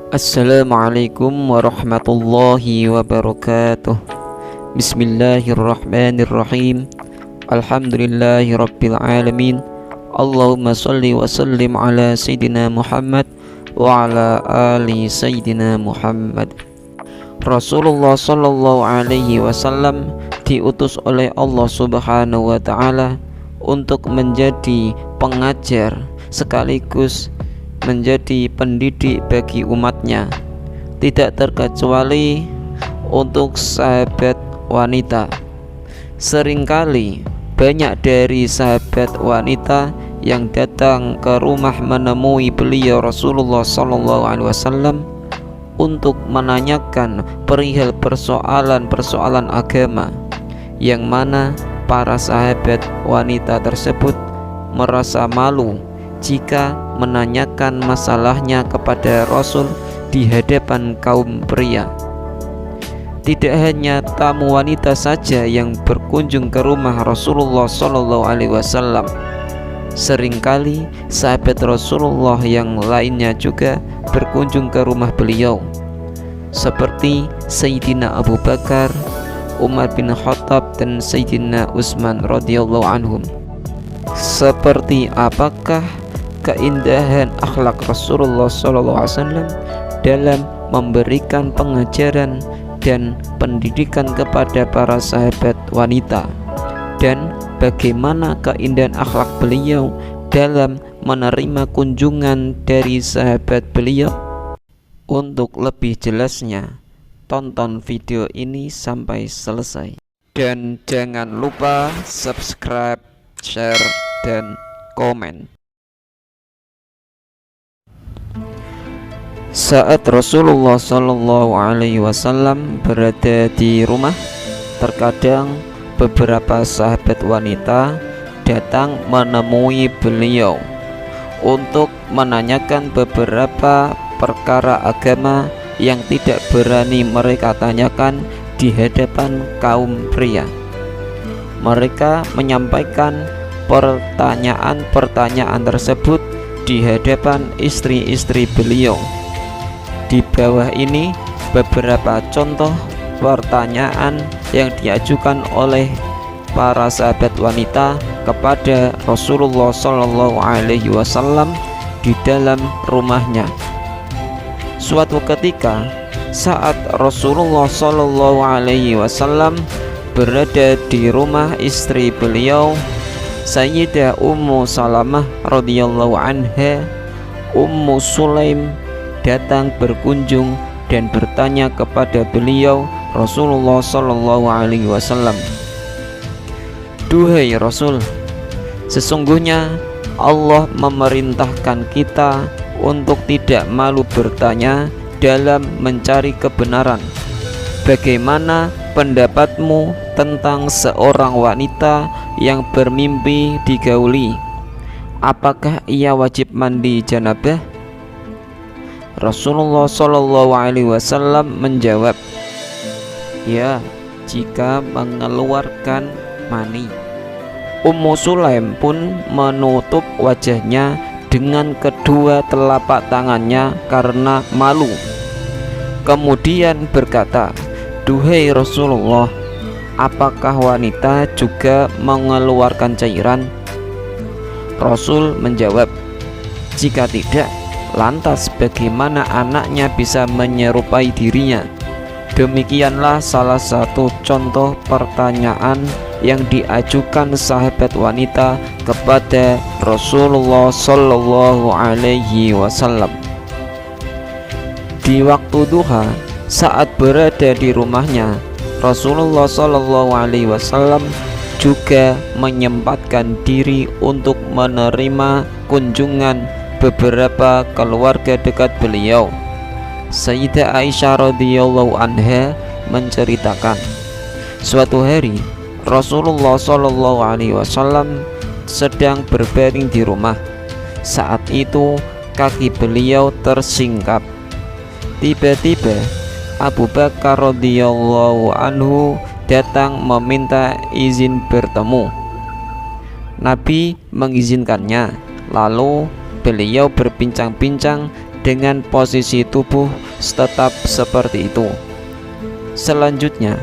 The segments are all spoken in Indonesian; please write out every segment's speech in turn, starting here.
Assalamualaikum warahmatullahi wabarakatuh. Bismillahirrahmanirrahim. Alhamdulillahi rabbil alamin. Allahumma salli wa sallim ala Sayyidina Muhammad wa ala ali Sayyidina Muhammad. Rasulullah sallallahu alaihi wasallam diutus oleh Allah subhanahu wa ta'ala untuk menjadi pengajar sekaligus menjadi pendidik bagi umatnya, tidak terkecuali untuk sahabat wanita. Seringkali banyak dari sahabat wanita yang datang ke rumah menemui beliau Rasulullah SAW untuk menanyakan perihal persoalan-persoalan agama, yang mana para sahabat wanita tersebut merasa malu jika menanyakan masalahnya kepada Rasul di hadapan kaum pria. Tidak hanya tamu wanita saja yang berkunjung ke rumah Rasulullah SAW. Seringkali sahabat Rasulullah yang lainnya juga berkunjung ke rumah beliau, seperti Sayyidina Abu Bakar, Umar bin Khattab, dan Sayyidina Utsman radhiyallahu anhum. Seperti apakah keindahan akhlak Rasulullah SAW dalam memberikan pengajaran dan pendidikan kepada para sahabat wanita, dan bagaimana keindahan akhlak beliau dalam menerima kunjungan dari sahabat beliau. Untuk lebih jelasnya, tonton video ini sampai selesai, dan jangan lupa subscribe, share, dan komen. Saat Rasulullah SAW berada di rumah, terkadang beberapa sahabat wanita datang menemui beliau untuk menanyakan beberapa perkara agama yang tidak berani mereka tanyakan di hadapan kaum pria. Mereka menyampaikan pertanyaan-pertanyaan tersebut di hadapan istri-istri beliau. Di bawah ini beberapa contoh pertanyaan yang diajukan oleh para sahabat wanita kepada Rasulullah SAW di dalam rumahnya. Suatu ketika, saat Rasulullah SAW berada di rumah istri beliau, Sayyidah Ummu Salamah radhiyallahu anha, Ummu Sulaim, datang berkunjung dan bertanya kepada beliau Rasulullah SAW, "Duhai Rasul, sesungguhnya Allah memerintahkan kita untuk tidak malu bertanya dalam mencari kebenaran. Bagaimana pendapatmu tentang seorang wanita yang bermimpi digauli? Apakah ia wajib mandi janabah?" Rasulullah SAW menjawab, "Ya, jika mengeluarkan mani." Ummu Sulaim pun menutup wajahnya dengan kedua telapak tangannya karena malu. Kemudian berkata, "Duhai Rasulullah, apakah wanita juga mengeluarkan cairan?" Rasul menjawab, "Jika tidak, lantas bagaimana anaknya bisa menyerupai dirinya?" Demikianlah salah satu contoh pertanyaan yang diajukan sahabat wanita kepada Rasulullah SAW. Di waktu duha, saat berada di rumahnya, Rasulullah SAW juga menyempatkan diri untuk menerima kunjungan beberapa keluarga dekat beliau. Sayyidah Aisyah radhiyallahu anha menceritakan, suatu hari Rasulullah SAW sedang berbaring di rumah. Saat itu kaki beliau tersingkap. Tiba-tiba Abu Bakar radhiyallahu anhu datang meminta izin bertemu. Nabi mengizinkannya. Lalu beliau berbincang-bincang dengan posisi tubuh tetap seperti itu. Selanjutnya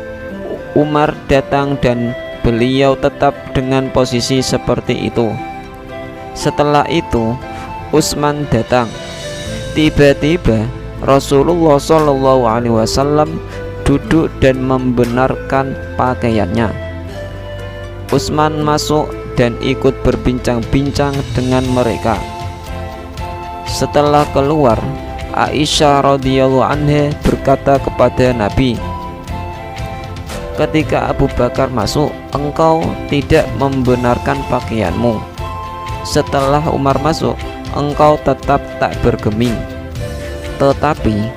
Umar datang dan beliau tetap dengan posisi seperti itu. Setelah itu Utsman datang. Tiba-tiba Rasulullah SAW duduk dan membenarkan pakaiannya. Utsman masuk dan ikut berbincang-bincang dengan mereka. Setelah keluar, Aisyah radhiyallahu anha berkata kepada Nabi, ketika Abu Bakar masuk, engkau tidak membenarkan pakaianmu. Setelah Umar masuk, engkau tetap tak bergeming. Tetapi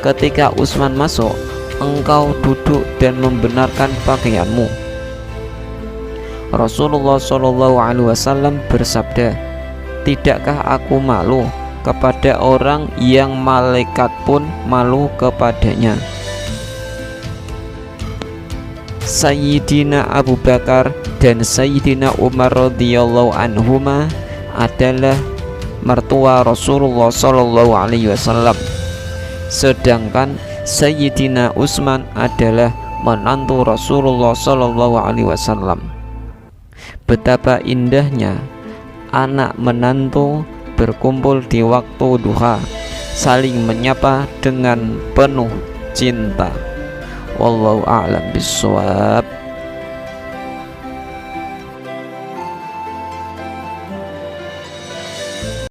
ketika Utsman masuk, engkau duduk dan membenarkan pakaianmu. Rasulullah SAW bersabda, tidakkah aku malu kepada orang yang malaikat pun malu kepadanya? Sayyidina Abu Bakar dan Sayyidina Umar radhiyallahu anhuma adalah mertua Rasulullah SAW, sedangkan Sayyidina Utsman adalah menantu Rasulullah SAW. Betapa indahnya anak menantu berkumpul di waktu duha, saling menyapa dengan penuh cinta. Wallahu a'lam bishawab.